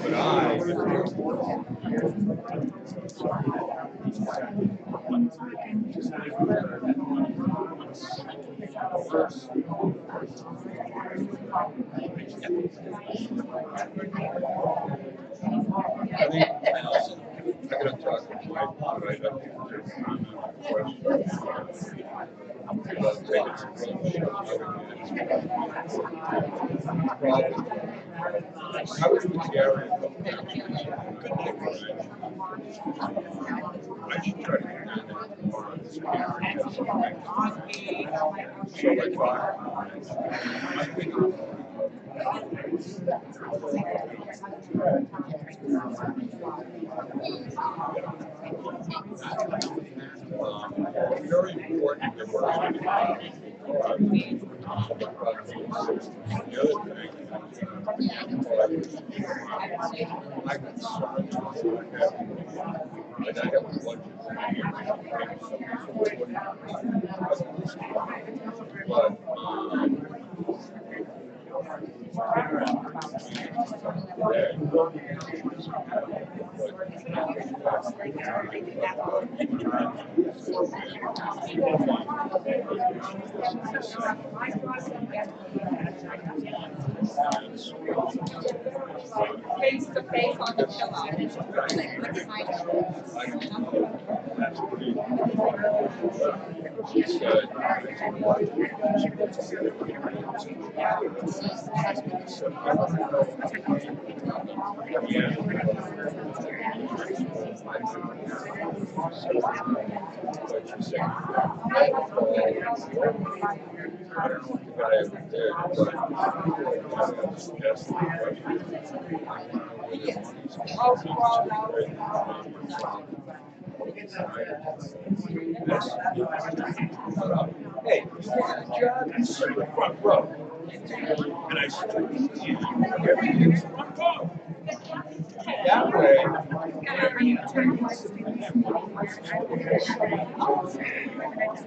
But I think I gotta talk with Mike, but I think there's a question about taking some problem. I was with Gary a couple times. I should try to get down there more on this camera. So like I think very important that we're the other thing, my concern is like I have a budget but face to face on the pillow. that's pretty she said I don't know what the guy ever did, hey, you want a job? You sit in the front row. And I stood in everything's front row. That way,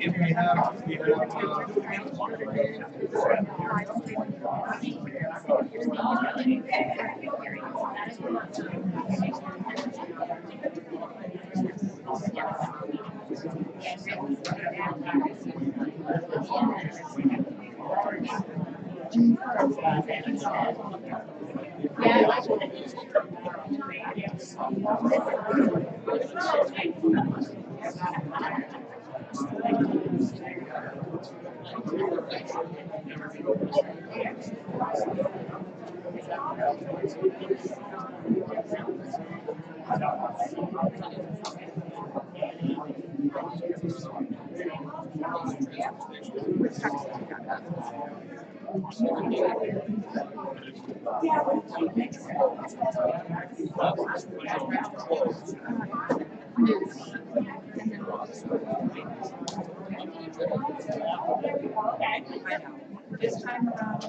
if we have This time around,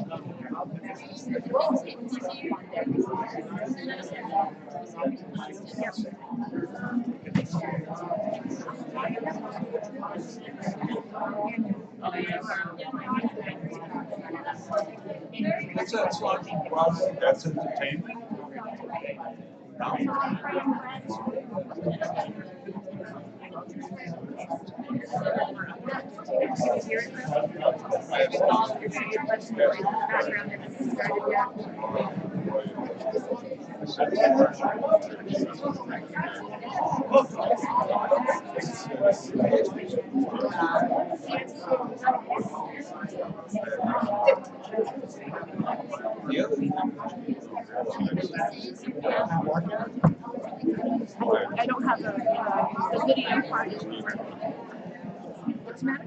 What's that song? Rob, that's entertainment. The other thing I don't have the video part. What's the matter?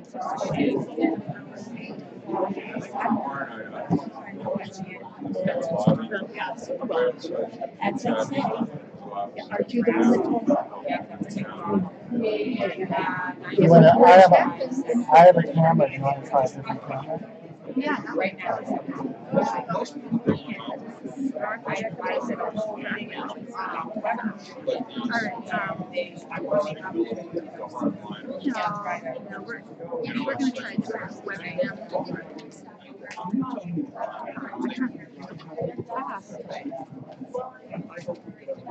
At 6:30. Aren't you the one that told I have a camera. Do you want to try a different camera? Yeah, not right now. No, we're going to try this webcam.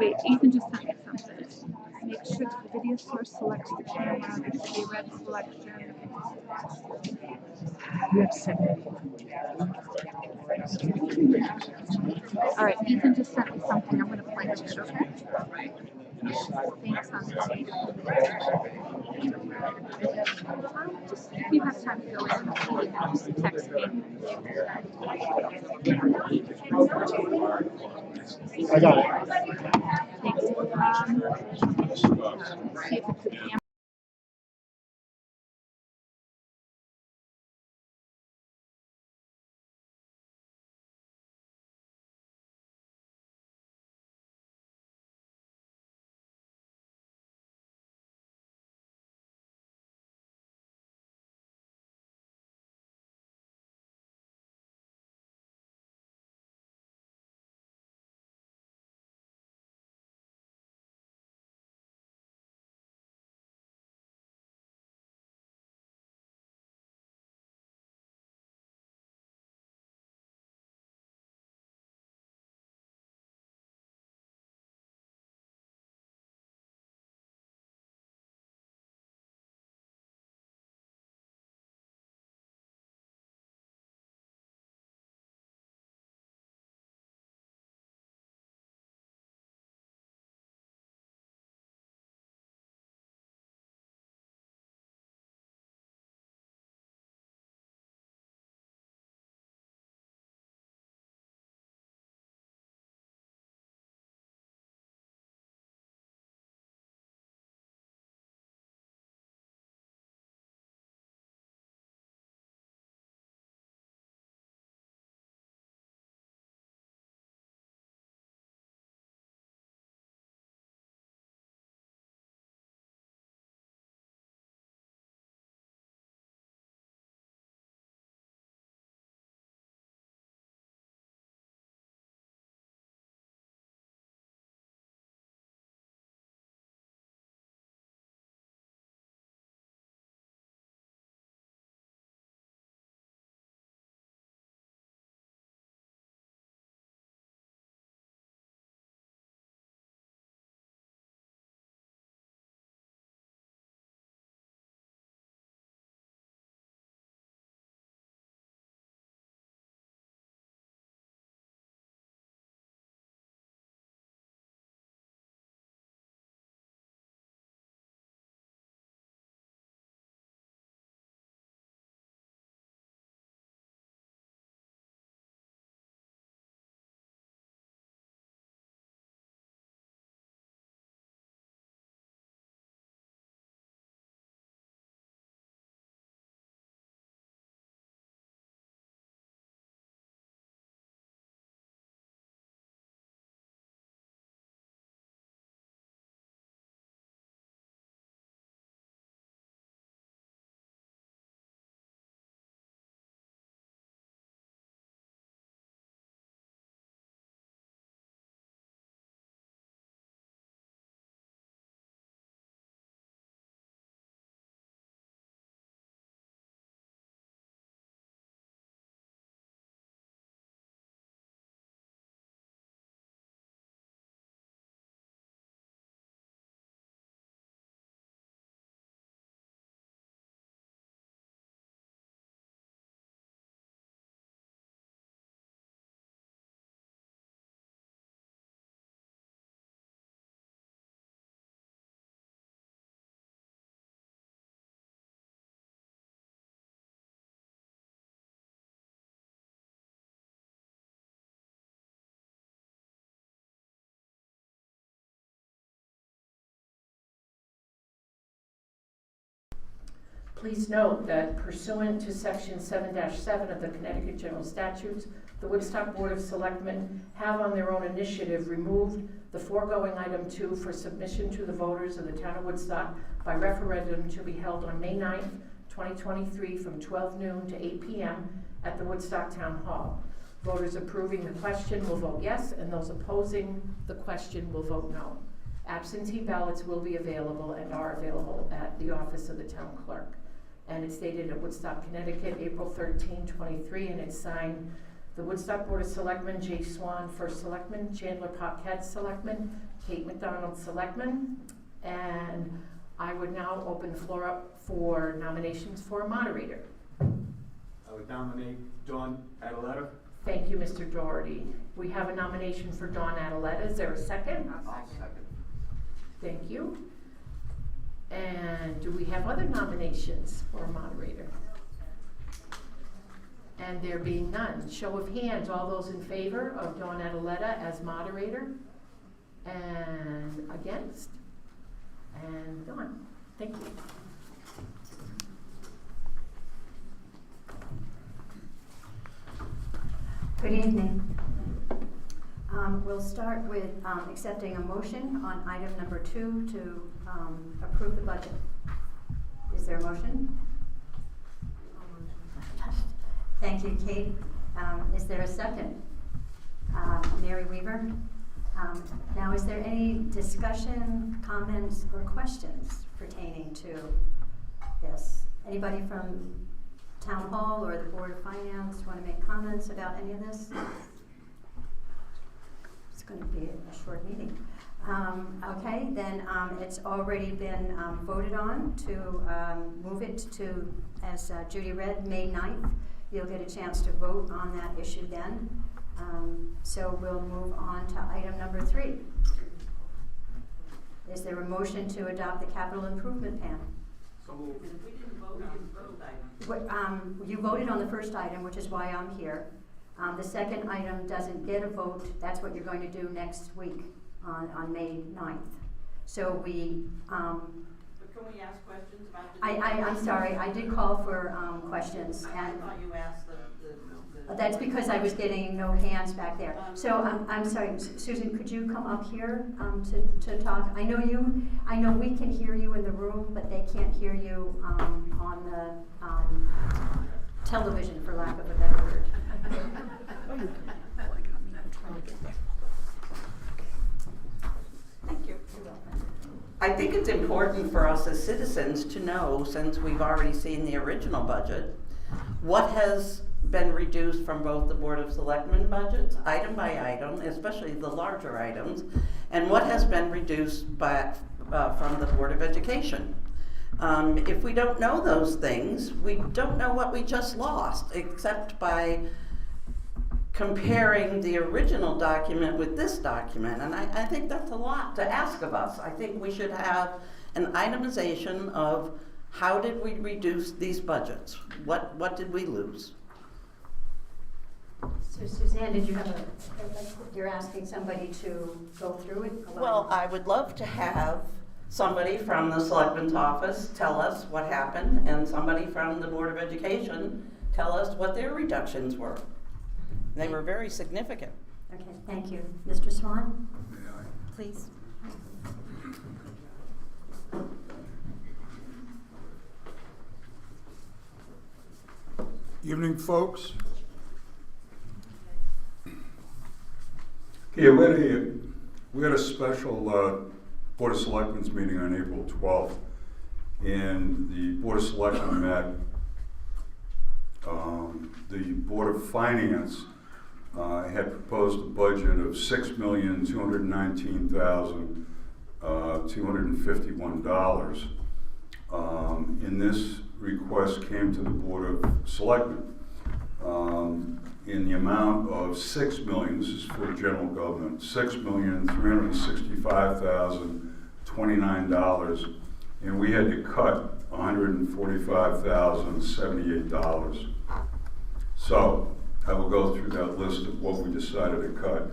Wait, Ethan just sent me something. Make sure the video source selects the camera, the red selection. You have 7. Alright, Ethan just sent me something. I'm gonna play with it, okay? Thanks, honey. Just if you have time to go in, just text me. I got it. Thanks. See if it's a camera. Please note that pursuant to Section 7-7 of the Connecticut General Statutes, the Woodstock Board of Selectmen have on their own initiative removed the foregoing item 2 for submission to the voters of the town of Woodstock by referendum to be held on May 9th, 2023 from 12 noon to 8 p.m. at the Woodstock Town Hall. Voters approving the question will vote yes, and those opposing the question will vote no. Absentee ballots will be available and are available at the office of the town clerk. And it's dated at Woodstock, Connecticut, April 13, 23, and it's signed The Woodstock Board of Selectmen, Jay Swan, First Selectman, Chandler Paquette, Selectman, Kate McDonald, Selectman. And I would now open the floor up for nominations for a moderator. I would nominate Dawn Ataletta. Thank you, Mr. Doherty. We have a nomination for Dawn Ataletta. Is there a second? I'll second. Thank you. And do we have other nominations for a moderator? And there being none, show of hands, all those in favor of Dawn Ataletta as moderator? And against? And Dawn. Thank you. Good evening. We'll start with accepting a motion on item number 2 to approve the budget. Is there a motion? Thank you, Kate. Is there a second? Mary Weaver. Now, is there any discussion, comments, or questions pertaining to this? Anybody from Town Hall or the Board of Finance want to make comments about any of this? It's going to be a short meeting. Okay, then it's already been voted on to move it to, as Judy read, May 9th. You'll get a chance to vote on that issue then. So we'll move on to item number 3. Is there a motion to adopt the capital improvement plan? So moved. We didn't vote on the first item. You voted on the first item, which is why I'm here. The second item doesn't get a vote. That's what you're going to do next week on May 9th. So we, But can we ask questions about the? I'm sorry, I did call for questions, I and thought you asked the. that's because I was getting no hands back there. So I'm sorry, Susan, could you come up here to talk? I know we can hear you in the room, but they can't hear you on the television, for lack of a better word. Thank you. I think it's important for us as citizens to know, since we've already seen the original budget, what has been reduced from both the Board of Selectmen budgets, item by item, especially the larger items, and what has been reduced by, from the Board of Education. If we don't know those things, we don't know what we just lost, except by comparing the original document with this document. And I think that's a lot to ask of us. I think we should have an itemization of how did we reduce these budgets? What did we lose? So Suzanne, did you have you're asking somebody to go through it? Well, I would love to have somebody from the Selectman's office tell us what happened, and somebody from the Board of Education tell us what their reductions were. They were very significant. Okay, thank you. Mr. Swan, please. Evening, folks. Yeah, we had a special Board of Selectmen's meeting on April 12th, and the Board of Selectmen met. The Board of Finance had proposed a budget of $6,219,251, and this request came to the Board of Selectmen in the amount of $6 million. This is for general government, $6,365,029, and we had to cut $145,078. So I will go through that list of what we decided to cut.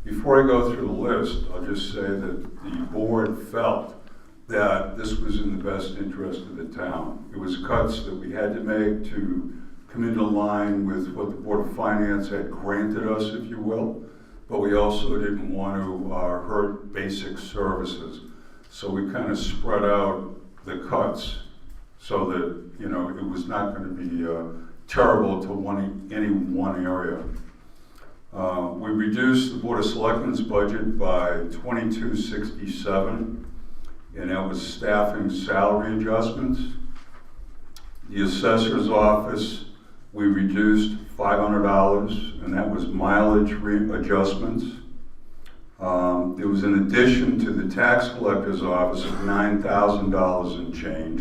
Before I go through the list, I'll just say that the board felt that this was in the best interest of the town. It was cuts that we had to make to come into line with what the Board of Finance had granted us, if you will, but we also didn't want to hurt basic services. So we kind of spread out the cuts so that, you know, it was not going to be terrible to any one area. We reduced the Board of Selectmen's budget by $2267, and that was staffing salary adjustments. The assessor's office we reduced $500, and that was mileage adjustments. There was an addition to the tax collector's office of $9,000 and change,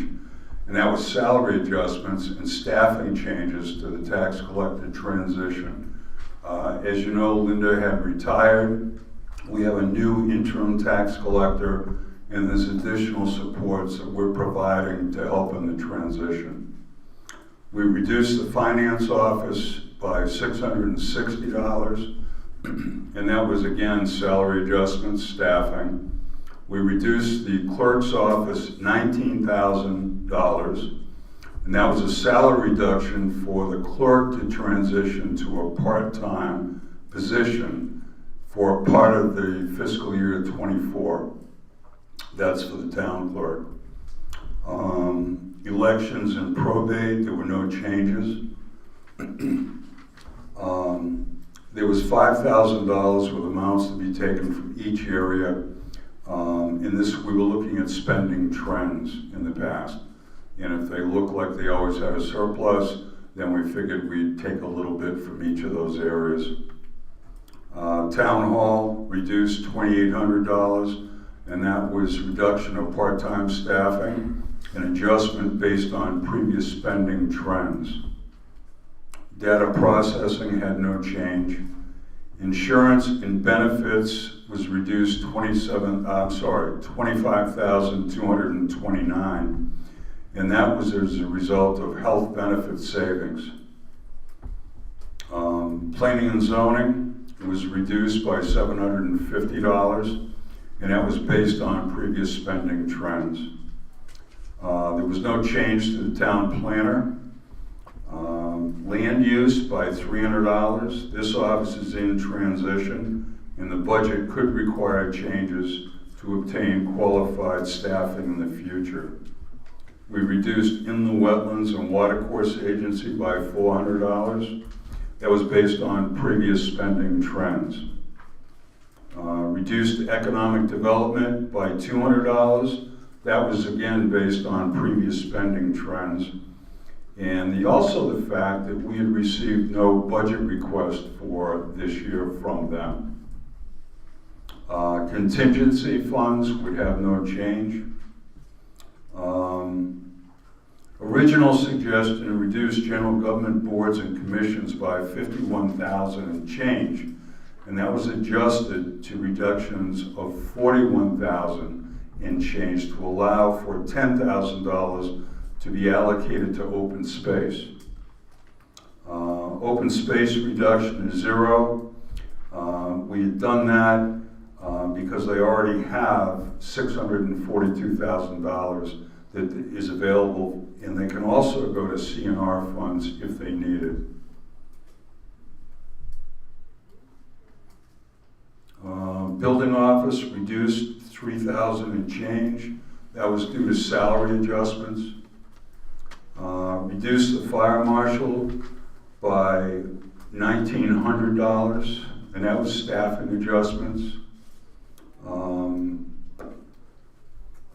and that was salary adjustments and staffing changes to the tax collector transition. As you know, Linda had retired. We have a new interim tax collector, and there's additional supports that we're providing to help in the transition. We reduced the finance office by $660, and that was again salary adjustments, staffing. We reduced the clerk's office $19,000, and that was a salary reduction for the clerk to transition to a part-time position for part of the fiscal year 24. That's for the town clerk. Elections and probate, there were no changes. There was $5,000 with amounts to be taken from each area. In this, we were looking at spending trends in the past. And if they look like they always had a surplus, then we figured we'd take a little bit from each of those areas. Town hall reduced $2,800, and that was reduction of part-time staffing, an adjustment based on previous spending trends. Data processing had no change. Insurance and benefits was reduced $25,229, and that was as a result of health benefit savings. Planning and zoning was reduced by $750, and that was based on previous spending trends. There was no change to the town planner. Land use by $300. This office is in transition, and the budget could require changes to obtain qualified staffing in the future. We reduced inland wetlands and watercourse agency by $400. That was based on previous spending trends. Reduced economic development by $200. That was again based on previous spending trends. And also the fact that we had received no budget request for this year from them. Contingency funds would have no change. Original suggestion reduced general government boards and commissions by $51,000 and change, and that was adjusted to reductions of $41,000 and change to allow for $10,000 to be allocated to open space. Open space reduction is $0. We had done that because they already have $642,000 that is available, and they can also go to CNR funds if they need it. Building office reduced $3,000 and change. That was due to salary adjustments. Reduced the fire marshal by $1,900, and that was staffing adjustments.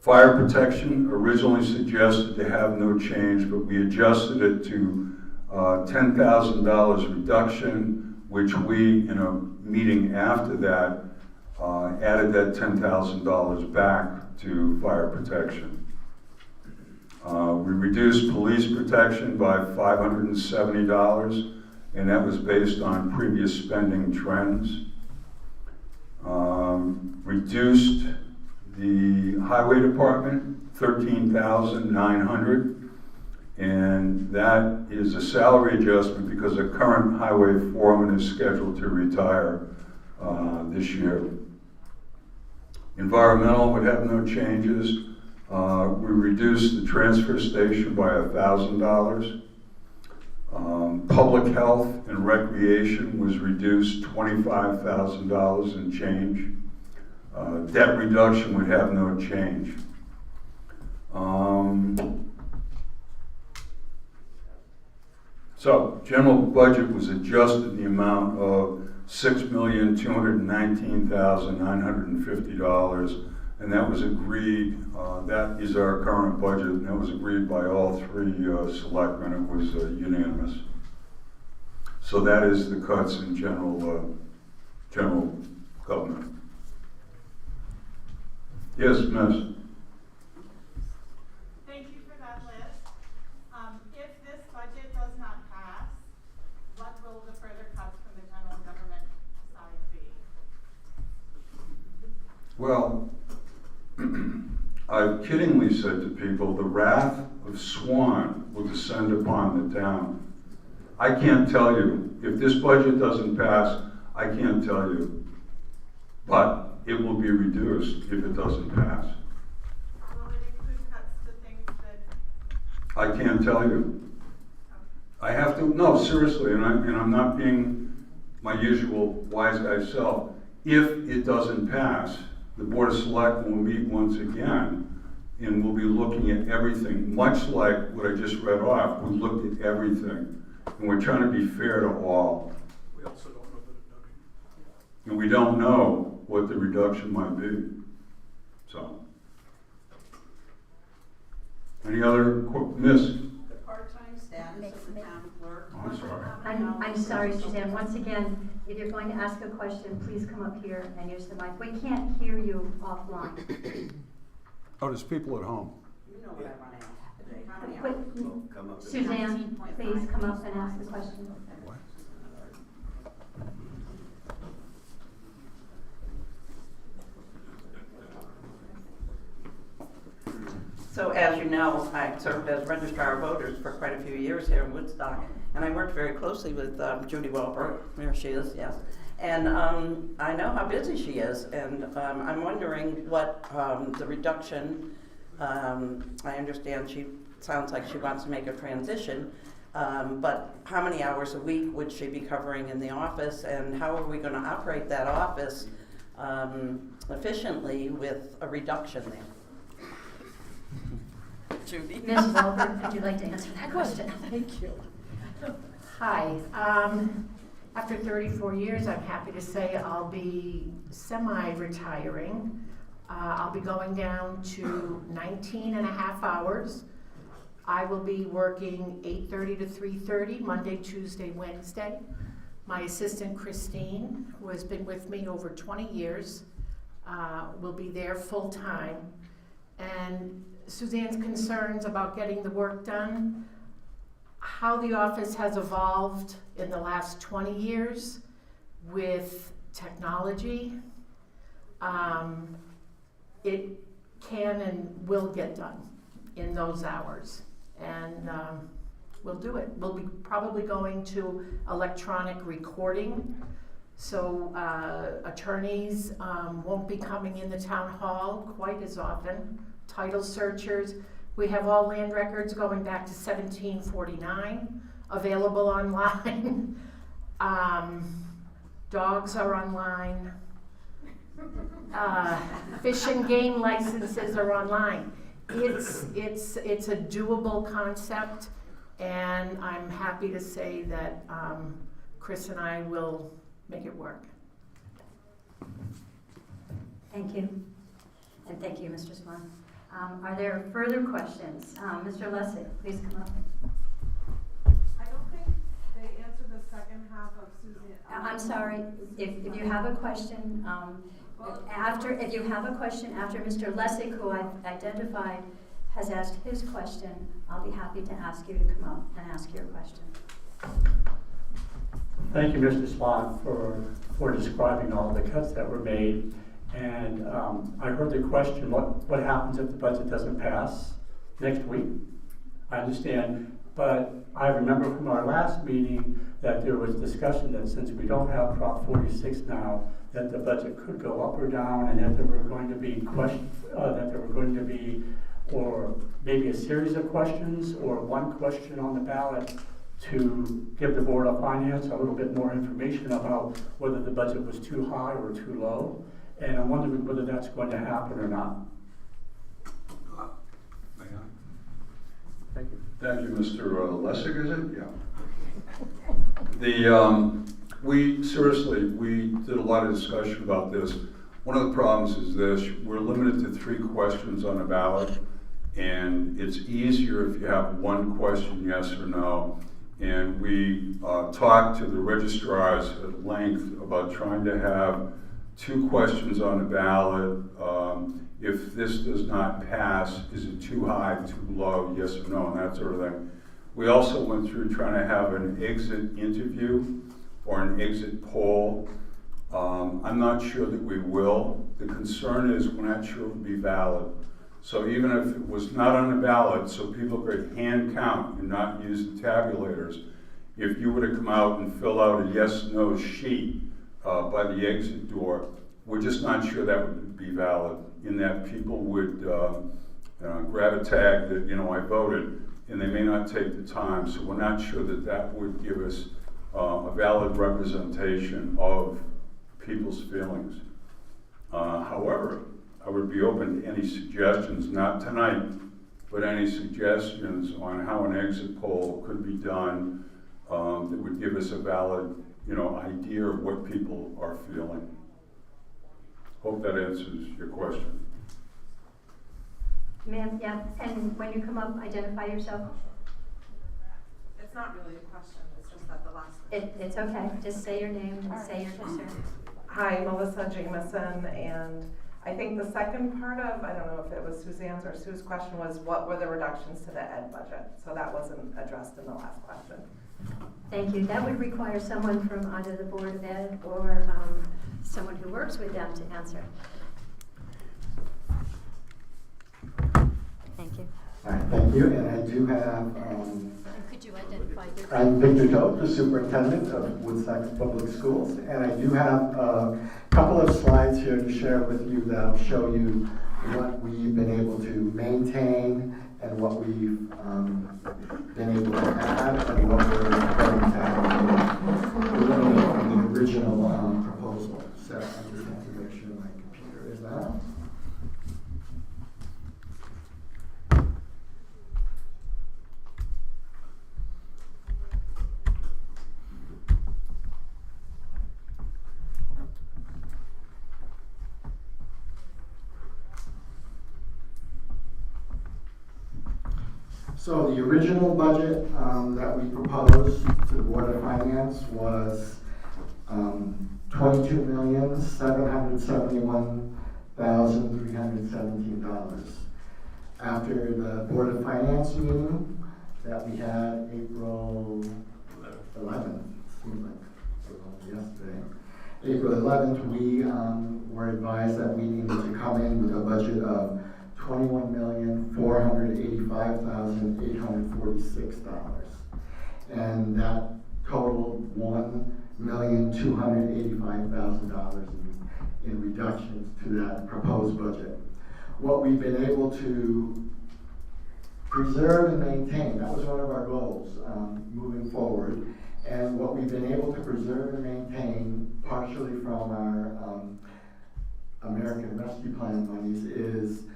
Fire protection originally suggested to have no change, but we adjusted it to $10,000 reduction, which we, in a meeting after that, added that $10,000 back to fire protection. We reduced police protection by $570, and that was based on previous spending trends. Reduced the highway department, $13,900, and that is a salary adjustment because the current highway foreman is scheduled to retire this year. Environmental would have no changes. We reduced the transfer station by $1,000. Public health and recreation was reduced $25,000 and change. Debt reduction would have no change. So general budget was adjusted in the amount of $6,219,950, and that was agreed. That is our current budget, and that was agreed by all three selectmen. It was unanimous. So that is the cuts in general government. Yes, Miss? Thank you for that list. If this budget does not pass, what will the further cuts from the general government side be? Well, I've kiddingly said to people, the wrath of Swan will descend upon the town. I can't tell you. If this budget doesn't pass, I can't tell you. But it will be reduced if it doesn't pass. Will it include cuts to things that, I can't tell you. I have to, no, seriously, and I'm not being my usual wise guy self. If it doesn't pass, the Board of Selectmen will meet once again, and we'll be looking at everything, much like what I just read off. We looked at everything, and we're trying to be fair to all. We also don't know the And we don't know what the reduction might be, so. Any other, miss? The part-time status of the town clerk. Oh, I'm sorry. I'm sorry, Suzanne, once again, if you're going to ask a question, please come up here and use the mic. We can't hear you offline. Oh, there's people at home. You know what I want to ask today. How many Quick, hours? Suzanne, please come up and ask the question. So as you know, I served as registrar of voters for quite a few years here in Woodstock, and I worked very closely with Judy Welbrook. There she is, yes. And I know how busy she is, and I'm wondering what the reduction, I understand she sounds like she wants to make a transition, but how many hours a week would she be covering in the office, and how are we going to operate that office efficiently with a reduction there? Judy? Ms. Walker, would you like to answer that question? Thank you. Hi. After 34 years, I'm happy to say I'll be semi-retiring. I'll be going down to 19 and a half hours. I will be working 8:30 to 3:30, Monday, Tuesday, Wednesday. My assistant, Christine, who has been with me over 20 years, will be there full-time. And Suzanne's concerns about getting the work done, how the office has evolved in the last 20 years with technology, it can and will get done in those hours. And we'll do it. We'll be probably going to electronic recording. So attorneys won't be coming in the town hall quite as often. Title searchers. We have all land records going back to 1749 available online. Dogs are online. Fish and game licenses are online. It's a doable concept, and I'm happy to say that Chris and I will make it work. Thank you. And thank you, Mr. Swan. Are there further questions? Mr. Lessig, please come up. I don't think they answered the second half of Suzanne. I'm sorry, if you have a question, if you have a question after Mr. Lessig, who I've identified, has asked his question, I'll be happy to ask you to come up and ask your question. Thank you, Mr. Swan, for describing all the cuts that were made. And I heard the question, what happens if the budget doesn't pass next week? I understand, but I remember from our last meeting that there was discussion that since we don't have Prop 46 now, that the budget could go up or down, and that there were going to be questions, or maybe a series of questions, or one question on the ballot to give the Board of Finance a little bit more information about whether the budget was too high or too low. And I'm wondering whether that's going to happen or not. Thank you. Thank you, Mr. Lessig, is it? Yeah. We did a lot of discussion about this. One of the problems is this: we're limited to 3 questions on a ballot, and it's easier if you have one question, yes or no. And we talked to the registrars at length about trying to have 2 questions on the ballot. If this does not pass, is it too high, too low, yes or no, and that sort of thing. We also went through trying to have an exit interview or an exit poll. I'm not sure that we will. The concern is we're not sure it would be valid. So even if it was not on the ballot, so people could hand count and not use the tabulators, if you were to come out and fill out a yes/no sheet by the exit door, we're just not sure that would be valid, in that people would grab a tag that, I voted, and they may not take the time. So we're not sure that that would give us a valid representation of people's feelings. However, I would be open to any suggestions, not tonight, but any suggestions on how an exit poll could be done that would give us a valid, idea of what people are feeling. Hope that answers your question. Ma'am, yeah, and when you come up, identify yourself. It's not really a question, it's just that the last. It's okay, just say your name and say your concern. Hi, Melissa Jameson, and I think the second part of, I don't know if it was Suzanne's or Sue's question, was what were the reductions to the ed budget? So that wasn't addressed in the last question. Thank you. That would require someone from either the Board of Ed or someone who works with them to answer. Thank you. All right, thank you, and I do have, Could you identify your? I'm Victor Toth, the superintendent of Woodstock Public Schools, and I do have a couple of slides here to share with you that'll show you what we've been able to maintain and what we've been able to add and what we're going to add from the original proposal. So I just have to make sure my computer is on. So the original budget that we proposed to the Board of Finance was $22,771,317. After the Board of Finance meeting that we had April 11th, seems like it was yesterday. April 11th, we were advised that we needed to come in with a budget of $21,485,846, and that totaled $1,285,000 in reductions to that proposed budget. What we've been able to preserve and maintain, that was one of our goals moving forward, and what we've been able to preserve and maintain, partially from our American Rescue Plan monies, is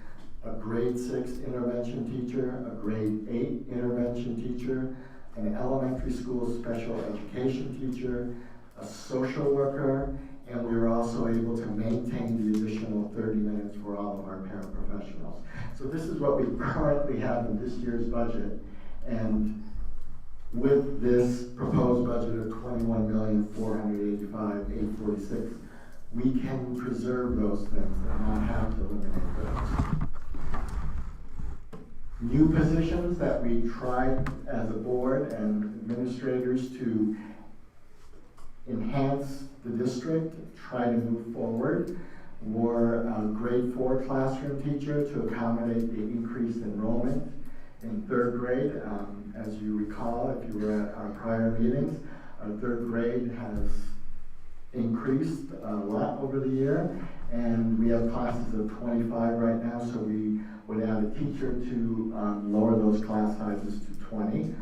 a grade 6 intervention teacher, a grade 8 intervention teacher, an elementary school special education teacher, a social worker, and we were also able to maintain the additional 30 minutes for all of our paraprofessionals. So this is what we currently have in this year's budget, and with this proposed budget of $21,485,846, we can preserve those things and not have to eliminate those. New positions that we tried as a board and administrators to enhance the district, try to move forward, were a grade 4 classroom teacher to accommodate the increased enrollment in 3rd grade. As you recall, if you were at our prior meetings, our 3rd grade has increased a lot over the year, and we have classes of 25 right now, so we would add a teacher to lower those class sizes to 20.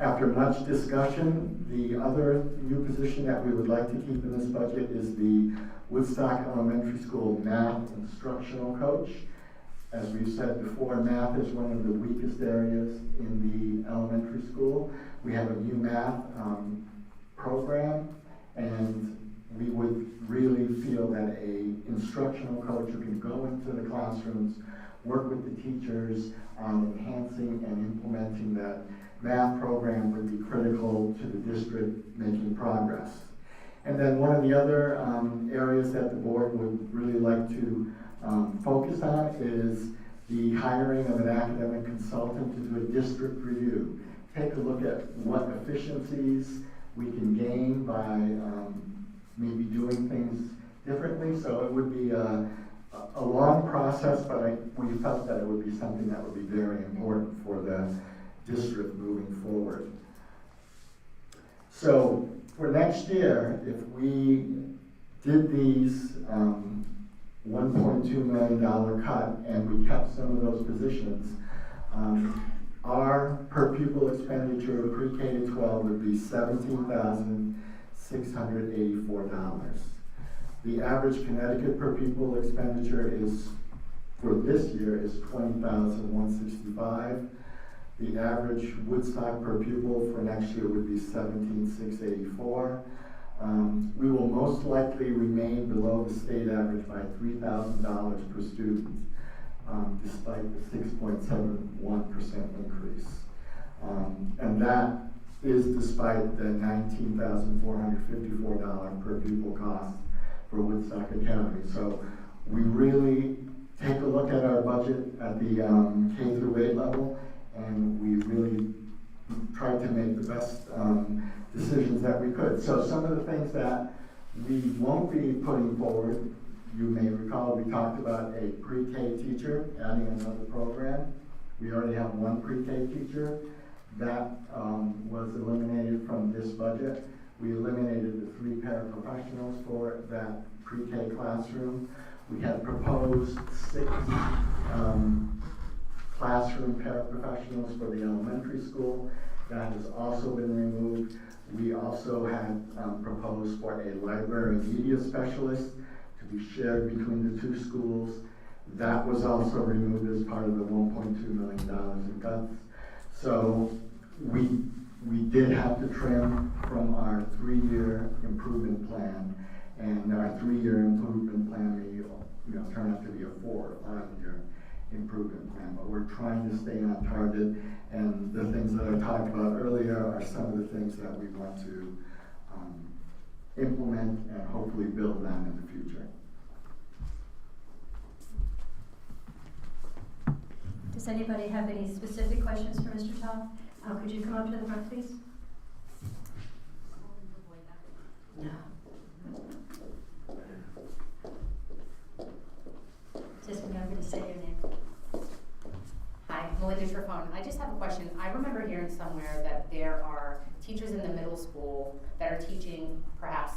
After much discussion, the other new position that we would like to keep in this budget is the Woodstock Elementary School math instructional coach. As we've said before, math is one of the weakest areas in the elementary school. We have a new math program, and we would really feel that a instructional coach who can go into the classrooms, work with the teachers on enhancing and implementing that math program would be critical to the district making progress. And then one of the other areas that the board would really like to focus on is the hiring of an academic consultant to do a district review. Take a look at what efficiencies we can gain by maybe doing things differently. So it would be a long process, but we felt that it would be something that would be very important for the district moving forward. So for next year, if we did these $1.2 million cut and we kept some of those positions, our per pupil expenditure of pre-K to 12 would be $17,684. The average Connecticut per pupil expenditure is, for this year, is $20,165. The average Woodstock per pupil for next year would be $17,684. We will most likely remain below the state average by $3,000 per student, despite the 6.71% increase. And that is despite the $19,454 per pupil cost for Woodstock Academy. So we really take a look at our budget at the K through 8 level, and we really tried to make the best decisions that we could. So some of the things that we won't be putting forward, you may recall we talked about a pre-K teacher, adding another program. We already have one pre-K teacher. That was eliminated from this budget. We eliminated the 3 paraprofessionals for that pre-K classroom. We had proposed 6 classroom paraprofessionals for the elementary school. That has also been removed. We also had proposed for a library and media specialist to be shared between the 2 schools. That was also removed as part of the $1.2 million in cuts. So we did have to trim from our 3-year improvement plan, and our 3-year improvement plan may turn out to be a 4 or 5-year improvement plan, but we're trying to stay on target, and the things that I talked about earlier are some of the things that we want to implement and hopefully build on in the future. Does anybody have any specific questions for Mr. Todd? Could you come up to the front, please? No. Just remember to say your name. Hi, Melinda Trifone. I just have a question. I remember hearing somewhere that there are teachers in the middle school that are teaching perhaps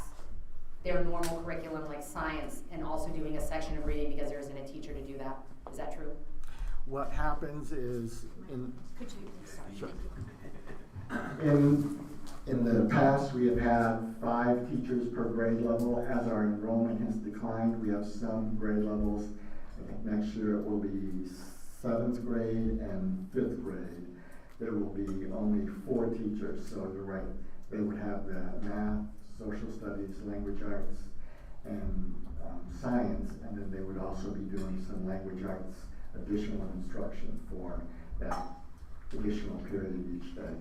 their normal curriculum like science and also doing a section of reading because there isn't a teacher to do that. Is that true? What happens is Could you, sorry. in the past, we have had 5 teachers per grade level. As our enrollment has declined, we have some grade levels. I think next year it will be 7th grade and 5th grade. There will be only 4 teachers, so you're right. They would have the math, social studies, language arts, and science, and then they would also be doing some language arts additional instruction for that additional period each day.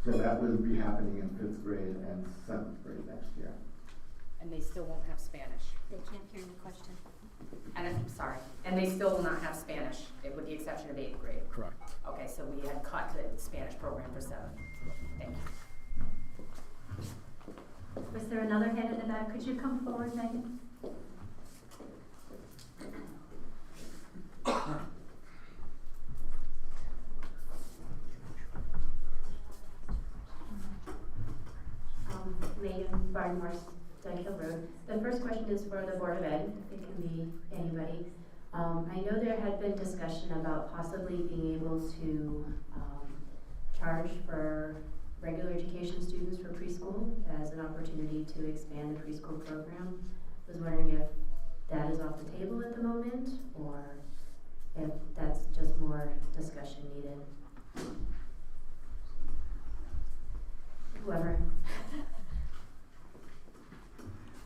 So that will be happening in 5th grade and 7th grade next year. And they still won't have Spanish. They can't hear the question. And I'm sorry. And they still will not have Spanish, with the exception of 8th grade. Correct. Okay, so we had cut the Spanish program for 7th. Thank you. Was there another hand in the back? Could you come forward, Megan? Megan Barnmore, Dunhill Road. The first question is for the Board of Ed. It can be anybody. I know there had been discussion about possibly being able to charge for regular education students for preschool as an opportunity to expand the preschool program. I was wondering if that is off the table at the moment, or if that's just more discussion needed. Whoever.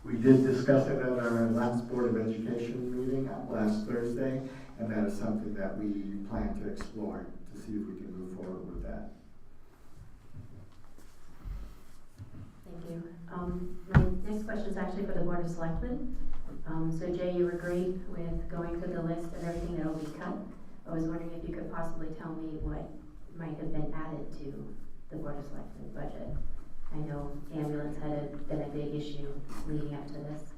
We did discuss it at our last Board of Education meeting last Thursday, and that is something that we plan to explore to see if we can move forward with that. My next question is actually for the Board of Selectmen. So Jay, you agreed with going through the list of everything that'll be cut. I was wondering if you could possibly tell me what might have been added to the Board of Selectmen budget. I know ambulance been a big issue leading up to this.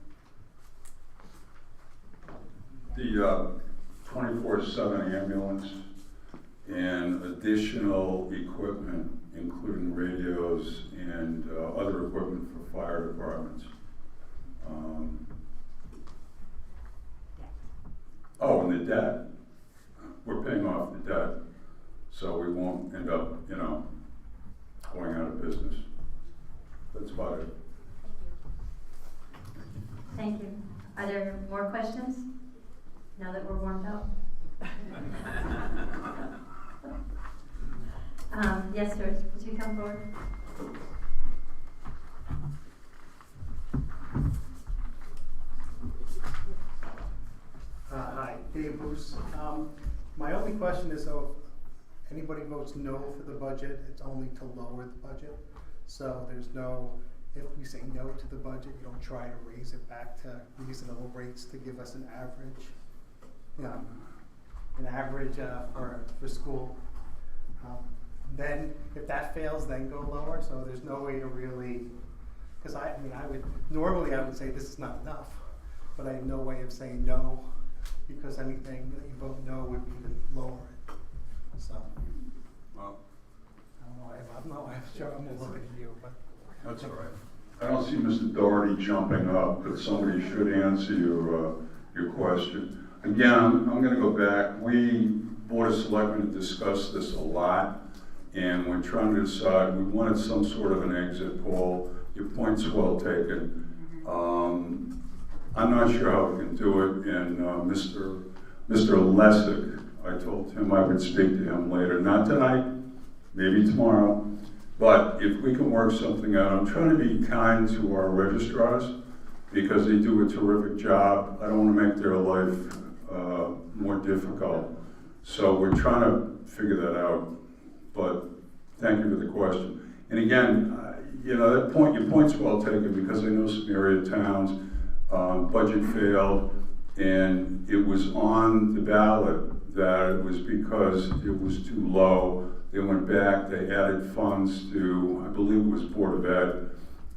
The 24/7 ambulance and additional equipment, including radios and other equipment for fire departments. Oh, and the debt. We're paying off the debt, so we won't end up, going out of business. That's about it. Thank you. Are there more questions? Now that we're warmed up? Yes, sir. Would you come forward? Hi, Dave Bruce. My only question is, so if anybody votes no for the budget, it's only to lower the budget. So there's no, if we say no to the budget, you don't try to raise it back to reasonable rates to give us an average, for school. Then if that fails, then go lower. So there's no way to really, because I would say this is not enough, but I have no way of saying no, because anything that you vote no would be to lower it. So, Well, I'm not sure I'm looking at you, but. that's all right. I don't see Mr. Doherty jumping up, but somebody should answer your question. Again, I'm gonna go back. We, Board of Selectmen, discussed this a lot, and we're trying to decide, we wanted some sort of an exit poll. Your point's well taken. I'm not sure how we can do it, and Mr. Lessig, I told him I would speak to him later, not tonight, maybe tomorrow, but if we can work something out. I'm trying to be kind to our registrars because they do a terrific job. I don't want to make their life more difficult. So we're trying to figure that out, but thank you for the question. And again, your point's well taken, because I know some area towns, budget failed, and it was on the ballot that it was because it was too low. They went back, they added funds to, I believe it was Board of Ed,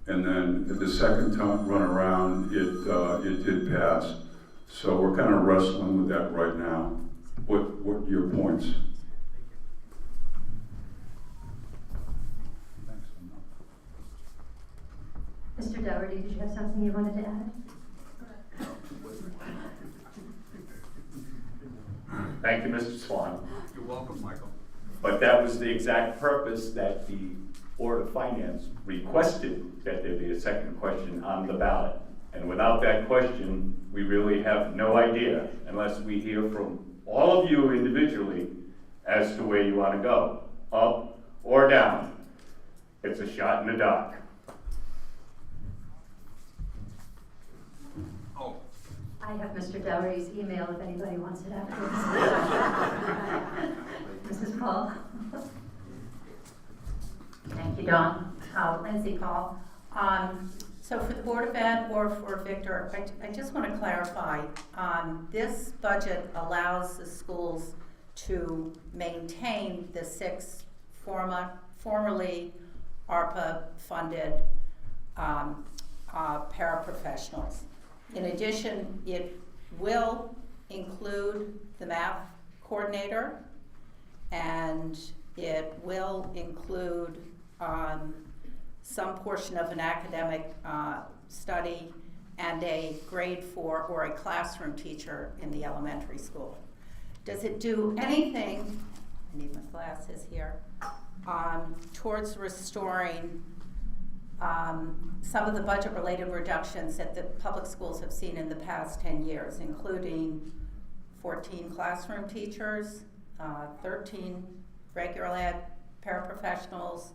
and then at the second time run around, it did pass. So we're kind of wrestling with that right now. What your points? Mr. Dougherty, did you have something you wanted to add? Thank you, Mr. Swan. You're welcome, Michael. But that was the exact purpose that the Board of Finance requested, that there be a second question on the ballot. And without that question, we really have no idea, unless we hear from all of you individually as to where you want to go, up or down. It's a shot in the dark. Oh. I have Mr. Dougherty's email if anybody wants it afterwards. Mrs. Paul? Thank you, Dawn. Lindsay Paul. So for the Board of Ed or for Victor, I just want to clarify, this budget allows the schools to maintain the 6 formerly ARPA-funded paraprofessionals. In addition, it will include the math coordinator, and it will include some portion of an academic study and a grade 4 or a classroom teacher in the elementary school. Does it do anything, I need my glasses here, towards restoring some of the budget-related reductions that the public schools have seen in the past 10 years, including 14 classroom teachers, 13 regular ed paraprofessionals,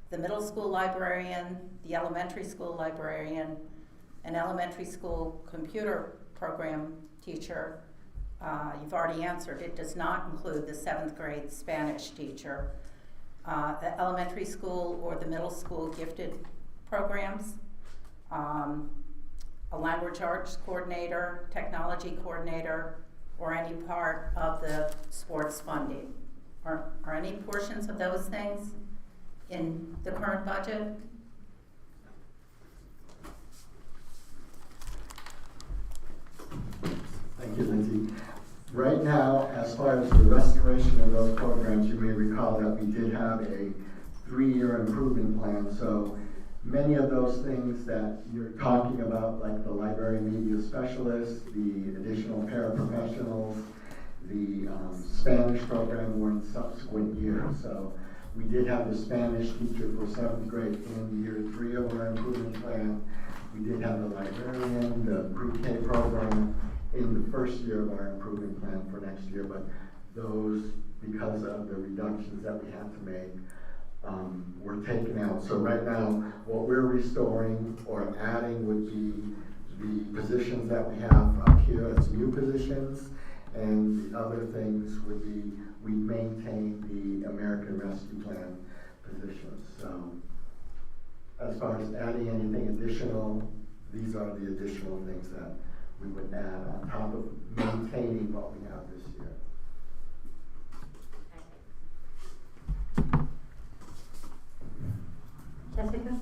the middle school librarian, the elementary school librarian, an elementary school computer program teacher. You've already answered, it does not include the 7th grade Spanish teacher, the elementary school or the middle school gifted programs, a language arts coordinator, technology coordinator, or any part of the sports funding. Are any portions of those things in the current budget? Thank you, Lindsay. Right now, as far as the restoration of those programs, you may recall that we did have a 3-year improvement plan. So many of those things that you're talking about, like the library media specialist, the additional paraprofessionals, the Spanish program, were in subsequent years. So we did have the Spanish teacher for 7th grade in year 3 of our improvement plan. We did have the librarian, the pre-K program in the first year of our improvement plan for next year, but those, because of the reductions that we had to make, were taken out. So right now, what we're restoring or adding would be the positions that we have up here as new positions, and the other things would be, we maintain the American Rescue Plan positions. So as far as adding anything additional, these are the additional things that we would add on top of maintaining what we have this year. Jessica?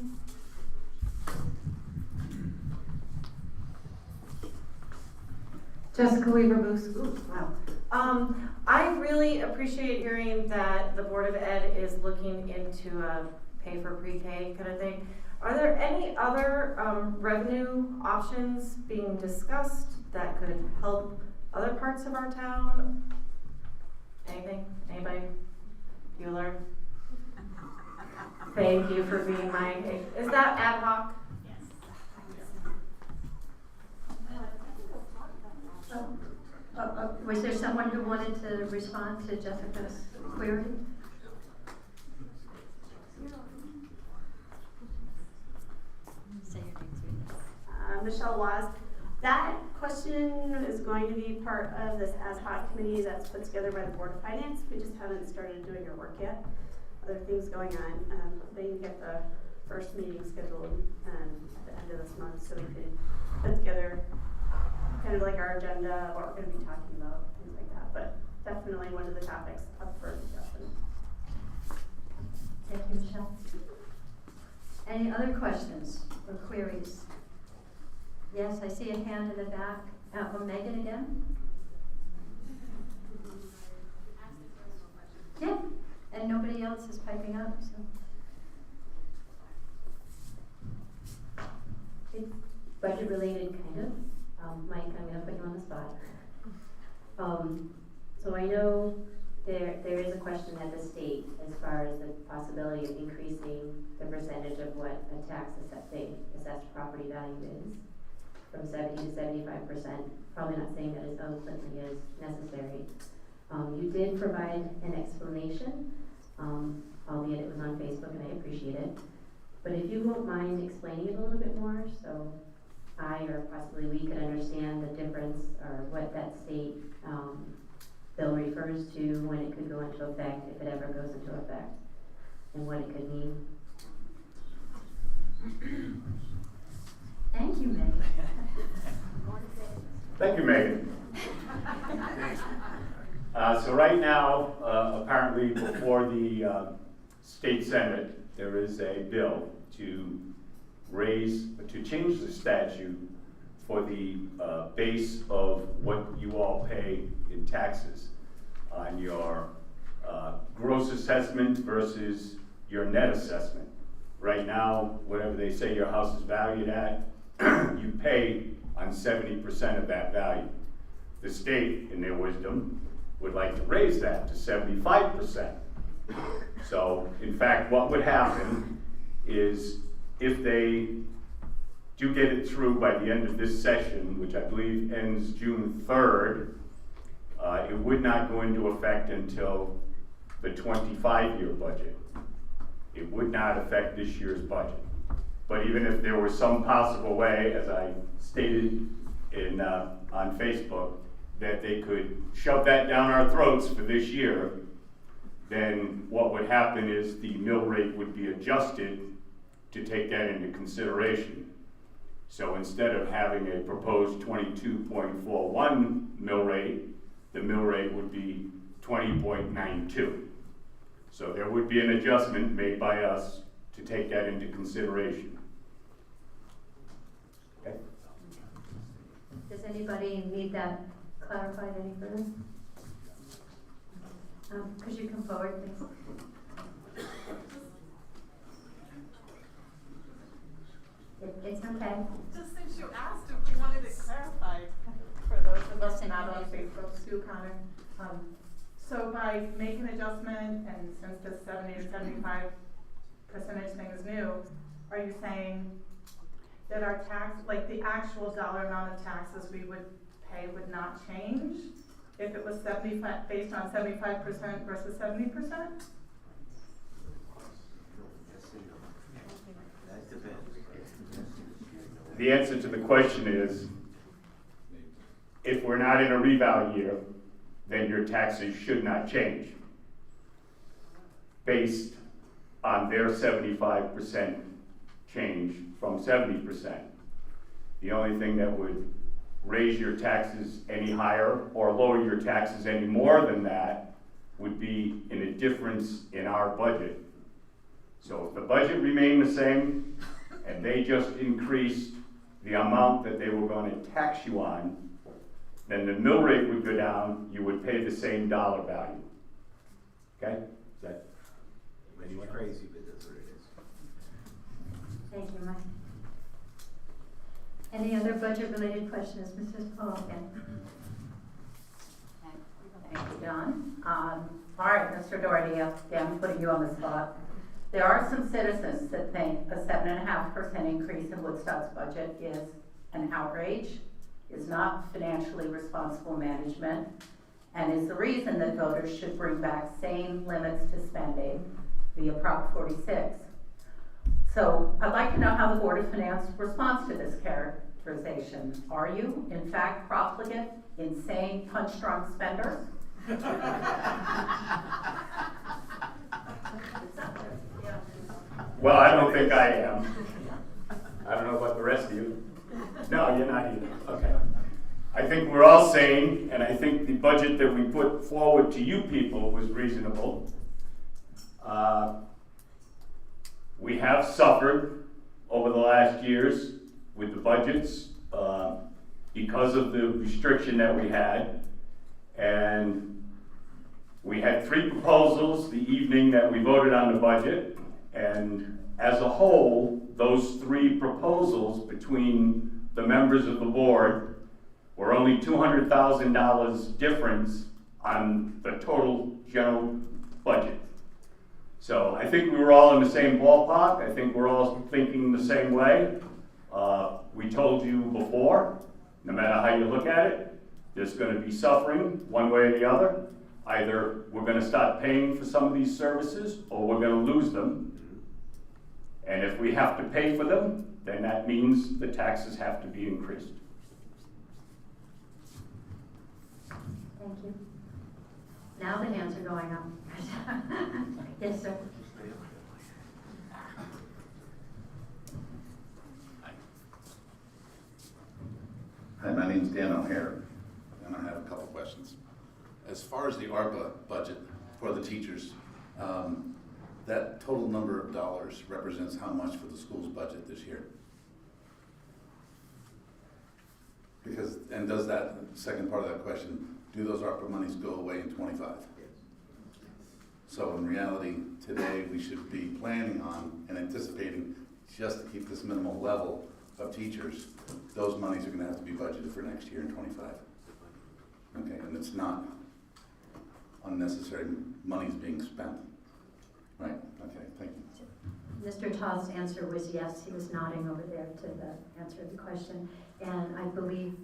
Jessica Weaver Booth. Ooh, wow. I really appreciate hearing that the Board of Ed is looking into a pay for pre-K kind of thing. Are there any other revenue options being discussed that could help other parts of our town? Anything? Anybody? Bueller? Thank you for being my, is that ad hoc? Was there someone who wanted to respond to Jessica's query? Michelle Waz. That question is going to be part of this ad hoc committee that's put together by the Board of Finance. We just haven't started doing our work yet. Other things going on. They can get the first meeting scheduled at the end of this month so we can put together kind of like our agenda, what we're going to be talking about, things like that. But definitely one of the topics up for discussion. Thank you, Michelle. Any other questions or queries? Yes, I see a hand in the back. Megan again? Yeah, and nobody else is piping up, so. It's budget related, kind of. Mike, I'm gonna put you on the spot. So I know there is a question at the state as far as the possibility of increasing the percentage of what a tax assessed property value is from 70 to 75%. Probably not saying that as eloquently as necessary. You did provide an explanation, albeit it was on Facebook, and I appreciate it. But if you won't mind explaining it a little bit more, so I or possibly we could understand the difference or what that state bill refers to, when it could go into effect, if it ever goes into effect, and what it could mean. Thank you, Megan. Thank you, Megan. So right now, apparently before the State Senate, there is a bill to change the statute for the base of what you all pay in taxes on your gross assessment versus your net assessment. Right now, whatever they say your house is valued at, you pay on 70% of that value. The state, in their wisdom, would like to raise that to 75%. So, in fact, what would happen is if they do get it through by the end of this session, which I believe ends June 3rd, it would not go into effect until the 25-year budget. It would not affect this year's budget. But even if there was some possible way, as I stated on Facebook, that they could shove that down our throats for this year, then what would happen is the mill rate would be adjusted to take that into consideration. So instead of having a proposed 22.41 mill rate, the mill rate would be 20.92. So there would be an adjustment made by us to take that into consideration. Okay? Does anybody need that clarified any further? Could you come forward, please? It's okay. Just since you asked if we wanted it clarified, for those of us not on Facebook, Sue Connor. So by making an adjustment, and since the 70 to 75% thing is new, are you saying that our tax, like the actual dollar amount of taxes we would pay would not change if it was 75, based on 75% versus 70%? The answer to the question is, if we're not in a reval year, then your taxes should not change based on their 75% change from 70%. The only thing that would raise your taxes any higher or lower your taxes any more than that would be in a difference in our budget. So if the budget remained the same and they just increased the amount that they were going to tax you on, then the mill rate would go down, you would pay the same dollar value. Okay? Is that? Maybe you went crazy, but that's what it is. Thank you, Mike. Any other budget-related questions, Mrs. Paul again? Thank you, Don. All right, Mr. Doherty, I'm putting you on the spot. There are some citizens that think a 7.5% increase in Woodstock's budget is an outrage, is not financially responsible management, and is the reason that voters should bring back same limits to spending via Prop 46. So I'd like to know how the Board of Finance responds to this characterization. Are you, in fact, profligate, insane, punch-drunk spenders? Well, I don't think I am. I don't know about the rest of you. No, you're not either. Okay. I think we're all sane, and I think the budget that we put forward to you people was reasonable. We have suffered over the last years with the budgets because of the restriction that we had. And we had 3 proposals the evening that we voted on the budget. And as a whole, those 3 proposals between the members of the board were only $200,000 difference on the total general budget. So I think we were all in the same ballpark. I think we're all thinking the same way. We told you before, no matter how you look at it, there's going to be suffering one way or the other. Either we're going to start paying for some of these services or we're going to lose them. And if we have to pay for them, then that means the taxes have to be increased. Thank you. Now the hands are going up. Yes, sir. Hi, my name's Dan O'Hare, and I have a couple questions. As far as the ARPA budget for the teachers, that total number of dollars represents how much for the school's budget this year? Because, and does that, second part of that question, do those ARPA monies go away in 25? So in reality, today we should be planning on and anticipating just to keep this minimal level of teachers, those monies are going to have to be budgeted for next year in 25. Okay, and it's not unnecessary monies being spent. Right, okay, thank you. Mr. Todd's answer was yes. He was nodding over there to the answer to the question. And I believe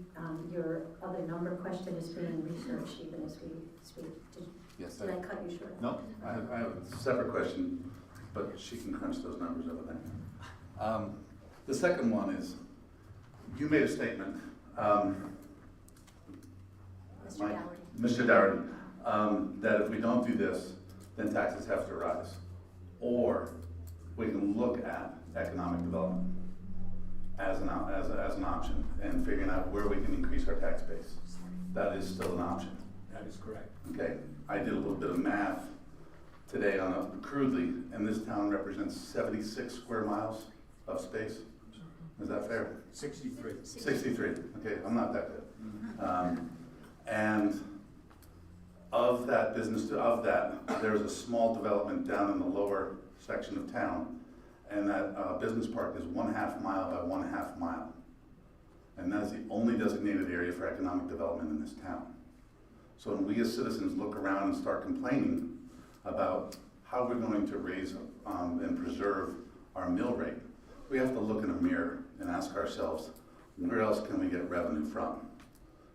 your other number question is being researched even as we speak. Yes, Did I cut you short? No, I have a separate question, but she can crunch those numbers over there. The second one is, you made a statement, Mr. Dougherty, that if we don't do this, then taxes have to rise. Or we can look at economic development. as an option, and figuring out where we can increase our tax base. That is still an option. That is correct. Okay, I did a little bit of math today on a crudely, and this town represents 76 square miles of space. Is that fair? 63. 63, okay, I'm not that good. And of that there's a small development down in the lower section of town, and that business park is 1/2 mile by 1/2 mile. And that is the only designated area for economic development in this town. So when we as citizens look around and start complaining about how we're going to raise and preserve our mill rate, we have to look in a mirror and ask ourselves, where else can we get revenue from?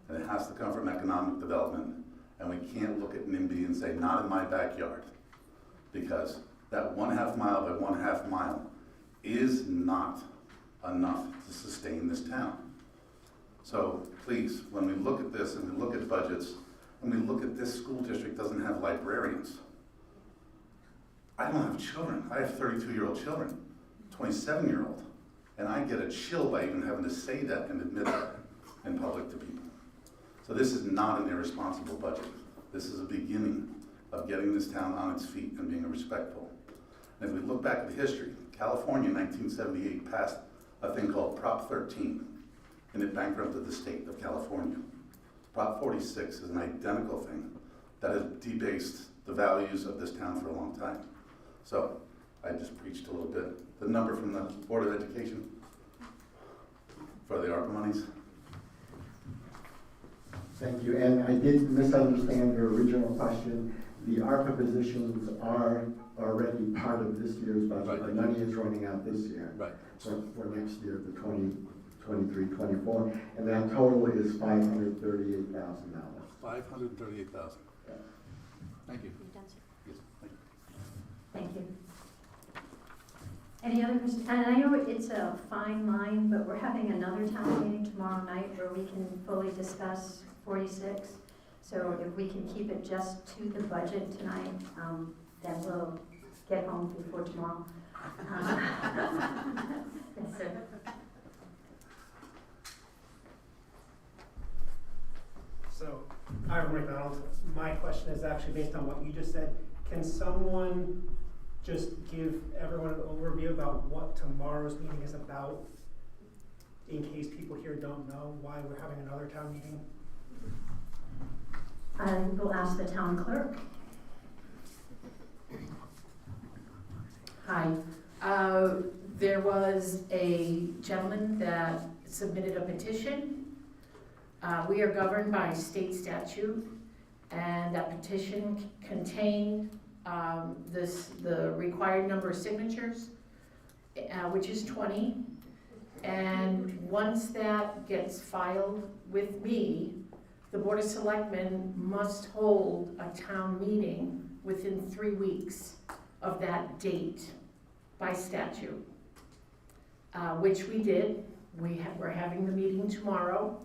And it has to come from economic development, and we can't look at NIMBY and say, not in my backyard, because that 1/2 mile by 1/2 mile is not enough to sustain this town. So please, when we look at this and we look at budgets, and we look at this school district doesn't have librarians. I don't have children. I have 32-year-old children, 27-year-old, and I get a chill by even having to say that and admit that in public to people. So this is not an irresponsible budget. This is a beginning of getting this town on its feet and being respectful. And if we look back at the history, California in 1978 passed a thing called Prop 13, and it bankrupted the state of California. Prop 46 is an identical thing that has debased the values of this town for a long time. So I just preached a little bit. The number from the Board of Education for the ARPA monies. Thank you, and I did misunderstand your original question. The ARPA positions are already part of this year's budget. Right. The money is running out this year. Right. So for next year, the 2023-24, and that total is $538,000. $538,000. Thank you. You've done so. Yes, thank you. Thank you. Any other questions? And I know it's a fine line, but we're having another town meeting tomorrow night where we can fully discuss 46. So if we can keep it just to the budget tonight, then we'll get home before tomorrow. Yes, sir. So, Ira McDonald, my question is actually based on what you just said. Can someone just give everyone an overview about what tomorrow's meeting is about, in case people here don't know why we're having another town meeting? We'll ask the town clerk. Hi. There was a gentleman that submitted a petition. We are governed by state statute, and that petition contained the required number of signatures, which is 20. And once that gets filed with me, the Board of Selectmen must hold a town meeting within 3 weeks of that date by statute, which we did. We're having the meeting tomorrow.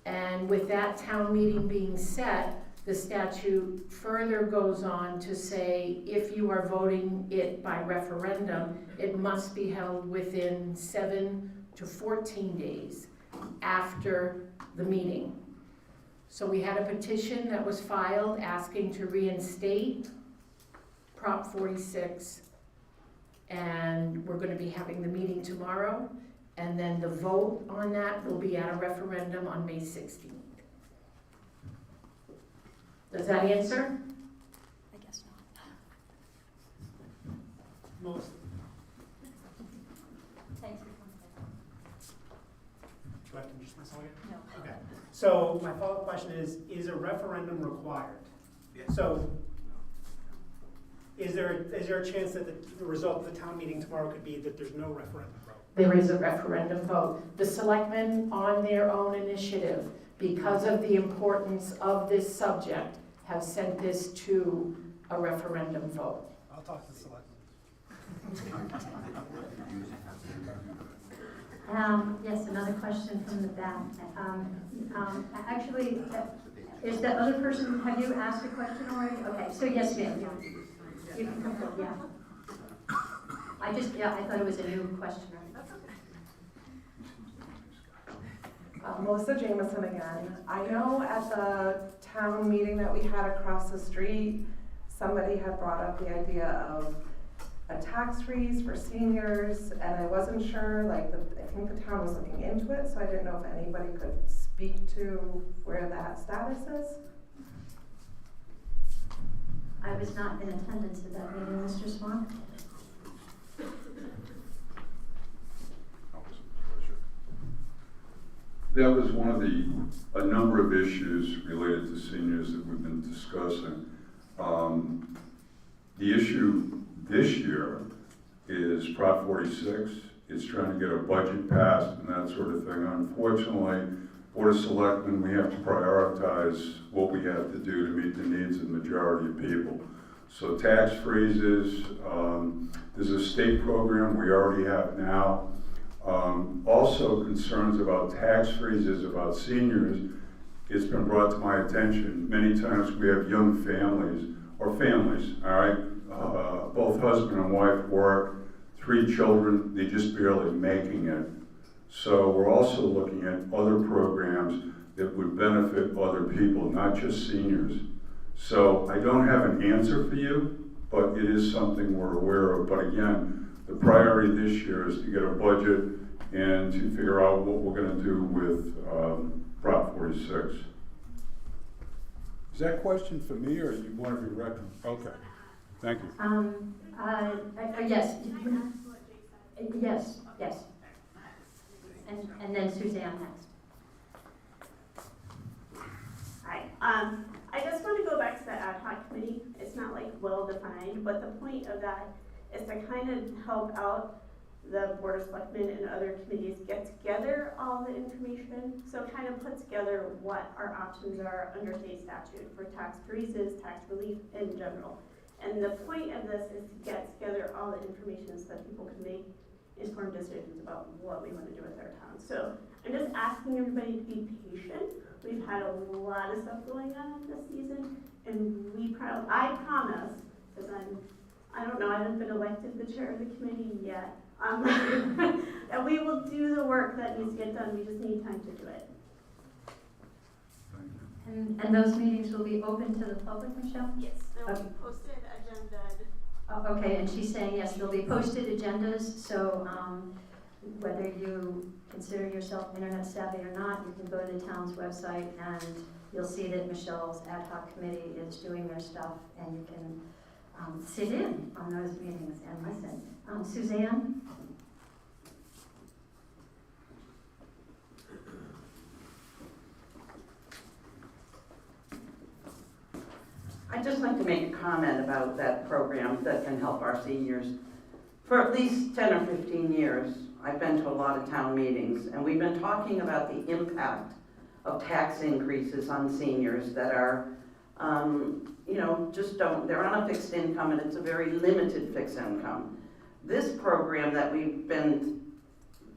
And with that town meeting being set, the statute further goes on to say if you are voting it by referendum, it must be held within 7 to 14 days after the meeting. So we had a petition that was filed asking to reinstate Prop 46, and we're going to be having the meeting tomorrow, and then the vote on that will be at a referendum on May 16th. Does that answer? I guess not. Most. Thanks. Do I have to introduce myself again? No. Okay. So my follow-up question is a referendum required? Yes. So is there a chance that the result of the town meeting tomorrow could be that there's no referendum vote? There is a referendum vote. The selectmen, on their own initiative, because of the importance of this subject, have sent this to a referendum vote. I'll talk to the selectmen. Yes, another question from the back. Actually, is the other person, have you asked a question already? Okay, so yes, ma'am, you can come forward, yeah. I thought it was a new question. Melissa Jameson again. I know at the town meeting that we had across the street, somebody had brought up the idea of a tax freeze for seniors, and I wasn't sure, like, I think the town was looking into it, so I didn't know if anybody could speak to where that status is. I was not in attendance at that meeting, Mr. Swan. That was one of a number of issues related to seniors that we've been discussing. The issue this year is Prop 46. It's trying to get a budget passed and that sort of thing. Unfortunately, Board of Selectmen, we have to prioritize what we have to do to meet the needs of the majority of people. So tax freezes, there's a state program we already have now. Also concerns about tax freezes, about seniors. It's been brought to my attention many times we have young families, all right? Both husband and wife work, 3 children, they're just barely making it. So we're also looking at other programs that would benefit other people, not just seniors. So I don't have an answer for you, but it is something we're aware of. But again, the priority this year is to get a budget and to figure out what we're gonna do with Prop 46. Is that question for me, or you want to be reckoned? Okay, thank you. Yes. Yes. And then Suzanne next. Hi, I just want to go back to the ad hoc committee. It's not like well defined, but the point of that is to kind of help out the Board of Selectmen and other committees get together all the information. So kind of put together what our options are under state statute for tax freezes, tax relief in general. And the point of this is to get together all the information so that people can make informed decisions about what we want to do with our town. So I'm just asking everybody to be patient. We've had a lot of stuff going on this season, and I promise, because I don't know, I haven't been elected the chair of the committee yet, that we will do the work that needs to get done. We just need time to do it. And those meetings will be open to the public, Michelle? Yes, they'll Okay. be posted, agendaed. Oh, okay, and she's saying, yes, there'll be posted agendas, so whether you consider yourself internet savvy or not, you can go to the town's website and you'll see that Michelle's ad hoc committee is doing their stuff, and you can sit in on those meetings and listen. Suzanne? I'd just like to make a comment about that program that can help our seniors. For at least 10 or 15 years, I've been to a lot of town meetings, and we've been talking about the impact of tax increases on seniors that are, they're on a fixed income, and it's a very limited fixed income. This program that we've been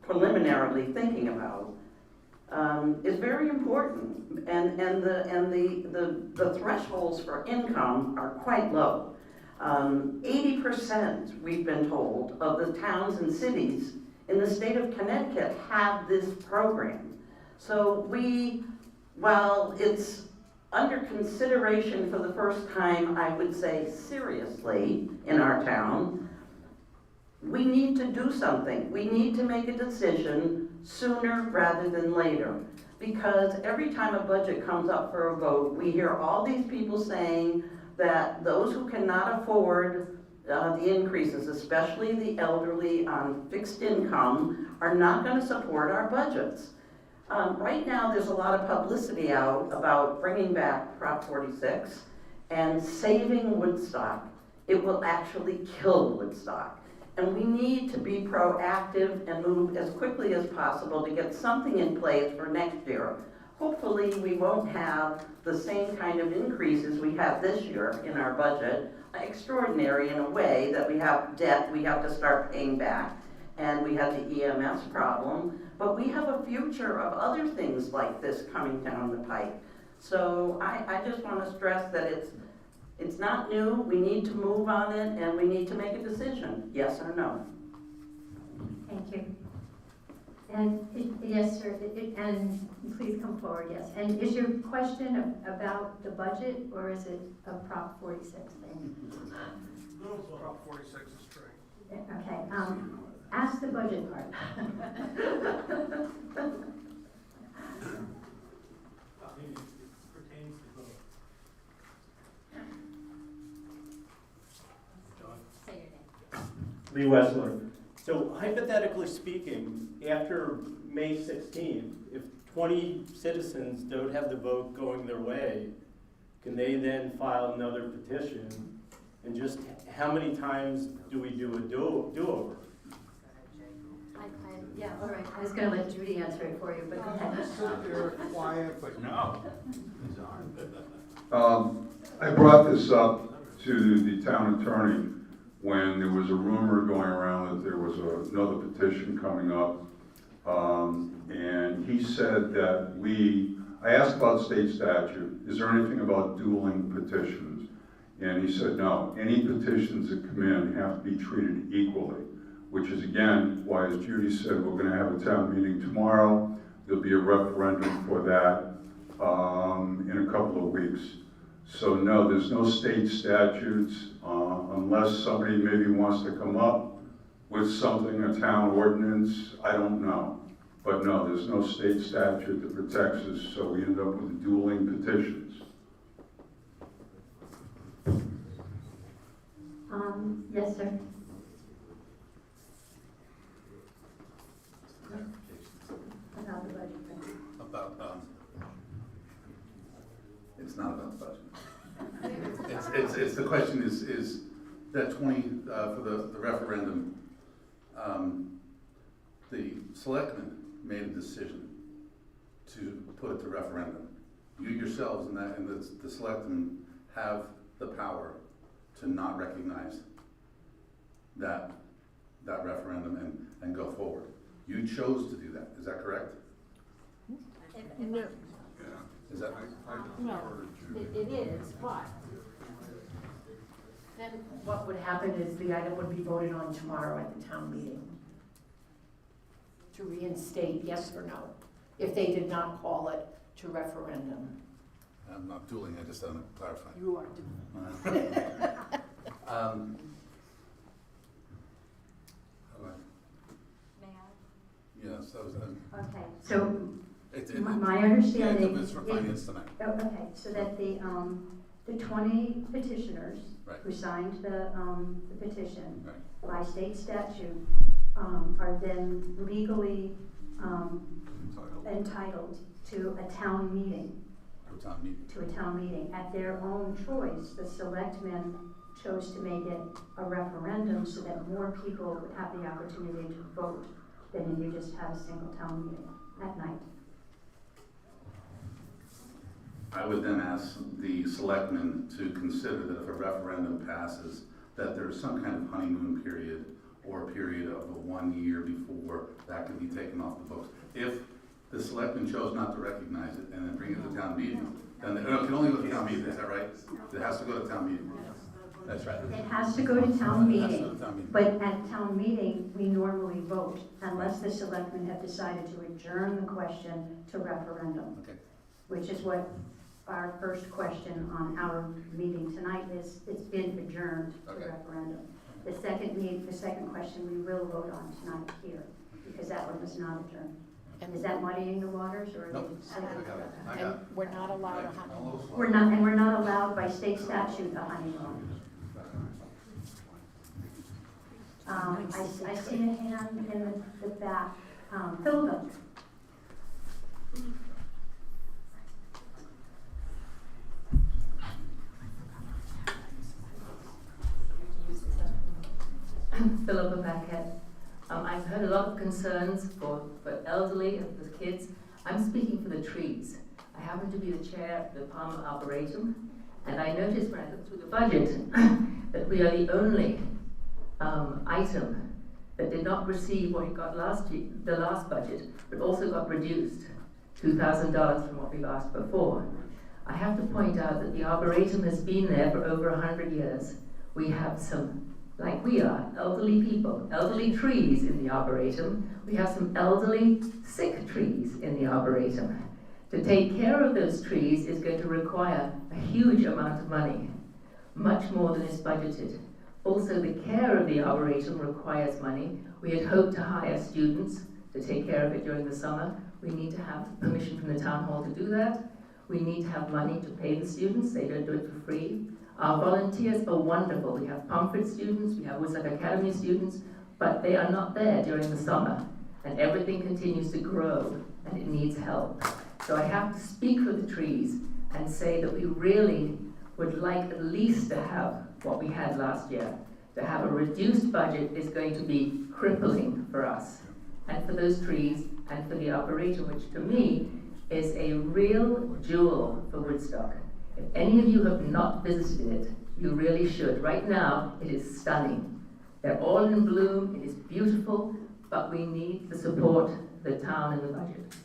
preliminarily thinking about is very important, and the thresholds for income are quite low. 80%, we've been told, of the towns and cities in the state of Connecticut have this program. So while it's under consideration for the first time, I would say seriously, in our town, we need to do something. We need to make a decision sooner rather than later. Because every time a budget comes up for a vote, we hear all these people saying that those who cannot afford the increases, especially the elderly on fixed income, are not going to support our budgets. Right now, there's a lot of publicity out about bringing back Prop 46 and saving Woodstock. It will actually kill Woodstock. And we need to be proactive and move as quickly as possible to get something in place for next year. Hopefully, we won't have the same kind of increases we have this year in our budget. Extraordinary in a way that we have debt we have to start paying back, and we have the EMS problem, but we have a future of other things like this coming down the pike. So I just want to stress that it's not new, we need to move on it, and we need to make a decision, yes or no. Thank you. And, yes, sir, and please come forward, yes. And is your question about the budget, or is it a Prop 46 thing? Prop 46 is straight. Okay, ask the budget part. Say your name. Lee Wessler. So hypothetically speaking, after May 16th, if 20 citizens don't have the vote going their way, can they then file another petition? And just how many times do we do a do-over? Yeah, all right. I was going to let Judy answer it for you, but go ahead. Sit there quiet, but no. I brought this up to the town attorney when there was a rumor going around that there was another petition coming up. And he said that I asked about state statute, is there anything about dueling petitions? And he said, no, any petitions that come in have to be treated equally, which is again, why, as Judy said, we're gonna have a town meeting tomorrow. There'll be a referendum for that in a couple of weeks. So no, there's no state statutes, unless somebody maybe wants to come up with something, a town ordinance, I don't know. But no, there's no state statute that protects us, so we end up with dueling petitions. Yes, sir. About the budget. About, it's not about the budget. It's the question is that 20, for the referendum, the selectmen made a decision to put it to referendum. You yourselves and the selectmen have the power to not recognize that referendum and go forward. You chose to do that, is that correct? No. Is that? No, it is, but then what would happen is the item would be voted on tomorrow at the town meeting to reinstate, yes or no, if they did not call it to referendum. I'm not dueling, I just want to clarify. You are doing. May I? Yes, that was. Okay, so It- my understanding Yeah, it's for finance tonight. Oh, okay, so that the 20 petitioners Right. who signed the petition Right. by state statute are then legally entitled to a town meeting. To a town meeting at their own choice. The selectmen chose to make it a referendum so that more people would have the opportunity to vote than if you just had a single town meeting at night. I would then ask the selectmen to consider that if a referendum passes, that there's some kind of honeymoon period or a period of 1 year before that can be taken off the books. If the selectmen chose not to recognize it and then bring it to town meeting, then it can only go to town meeting, is that right? It has to go to town meeting. That's right. It has to go to town It has to go meeting, to town meeting. but at town meeting, we normally vote unless the selectmen have decided to adjourn the question to referendum. Okay. Which is what our first question on our meeting tonight is. It's been adjourned to Okay. referendum. The second question we will vote on tonight here, because that one was not adjourned. Is that muddying the waters, or? Nope. I got it. And we're not allowed a honeymoon. We're not, and we're not allowed by state statute a honeymoon. I see a hand in the back. Philip. Philippa Paquette. I've heard a lot of concerns for elderly and for kids. I'm speaking for the trees. I happen to be the chair of the Palmer Arboretum, and I noticed when I looked through the budget that we are the only item that did not receive what it got last year, the last budget, but also got reduced $2,000 from what we've asked before. I have to point out that the Arboretum has been there for over 100 years. We have some like we are, elderly people, elderly trees in the Arboretum. We have some elderly sick trees in the Arboretum. To take care of those trees is going to require a huge amount of money, much more than is budgeted. Also, the care of the Arboretum requires money. We had hoped to hire students to take care of it during the summer. We need to have permission from the town hall to do that. We need to have money to pay the students. They don't do it for free. Our volunteers are wonderful. We have Pomfret students, we have Woodstock Academy students, but they are not there during the summer. And everything continues to grow, and it needs help. So I have to speak for the trees and say that we really would like at least to have what we had last year. To have a reduced budget is going to be crippling for us, and for those trees, and for the Arboretum, which to me is a real jewel for Woodstock. If any of you have not visited it, you really should. Right now, it is stunning. They're all in bloom, it is beautiful, but we need the support of the town and the budget.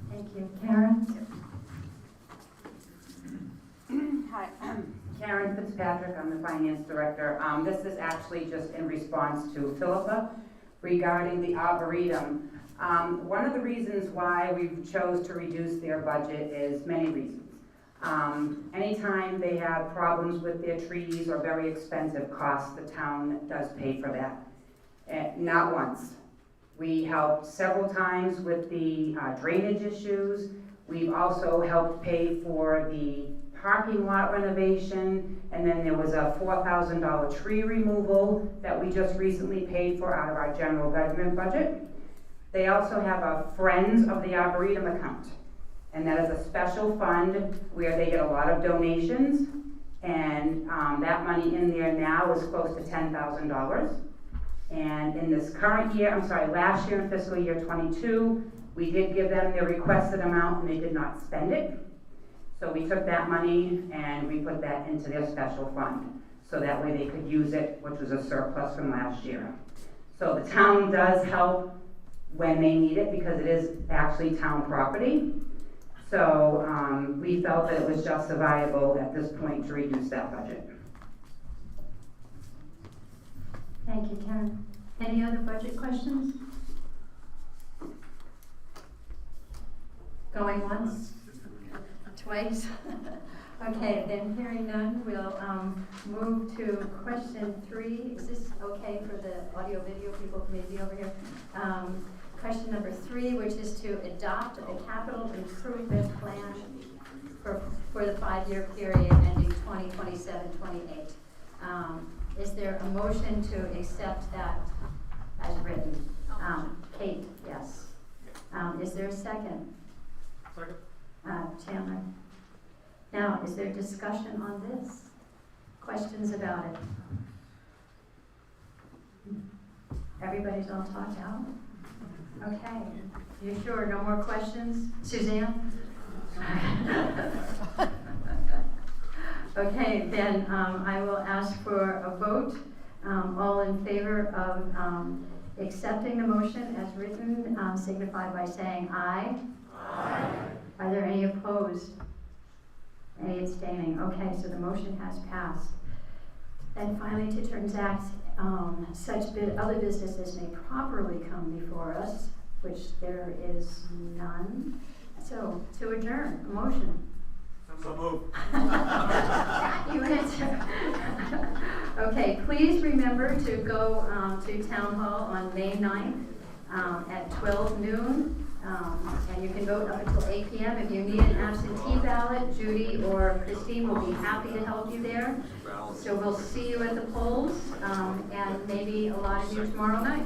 Thank you. Karen? Hi, Karen Fitzpatrick, I'm the Finance Director. This is actually just in response to Philippa regarding the Arboretum. One of the reasons why we chose to reduce their budget is many reasons. Anytime they have problems with their trees or very expensive costs, the town does pay for that. Not once. We helped several times with the drainage issues. We've also helped pay for the parking lot renovation, and then there was a $4,000 tree removal that we just recently paid for out of our general government budget. They also have a Friends of the Arboretum account, and that is a special fund where they get a lot of donations, and that money in there now is close to $10,000. And in this current year, last year in fiscal year 22, we did give them their requested amount and they did not spend it. So we took that money and we put that into their special fund, so that way they could use it, which was a surplus from last year. So the town does help when they need it because it is actually town property. So we felt that it was justifiable at this point to reduce that budget. Thank you, Karen. Any other budget questions? Going once? Twice? Okay, then hearing none, we'll move to question 3. Is this okay for the audio video people maybe over here? Question number 3, which is to adopt a capital improvement plan for the 5-year period ending 2027-28. Is there a motion to accept that as written? Kate, yes. Is there a second? Second. Chandler. Now, is there discussion on this? Questions about it? Everybody's all talked out? Okay. You sure? No more questions? Suzanne? Okay, then I will ask for a vote. All in favor of accepting the motion as written, signify by saying aye. Aye. Are there any opposed? Any abstaining? Okay, so the motion has passed. And finally, to transact such other businesses may properly come before us, which there is none. So, to adjourn, a motion. So moved. You answer. Okay, please remember to go to Town Hall on May 9th at 12 noon. And you can vote up until 8 p.m. If you need an absentee ballot, Judy or Christine will be happy to help you there. So we'll see you at the polls, and maybe a lot of you tomorrow night.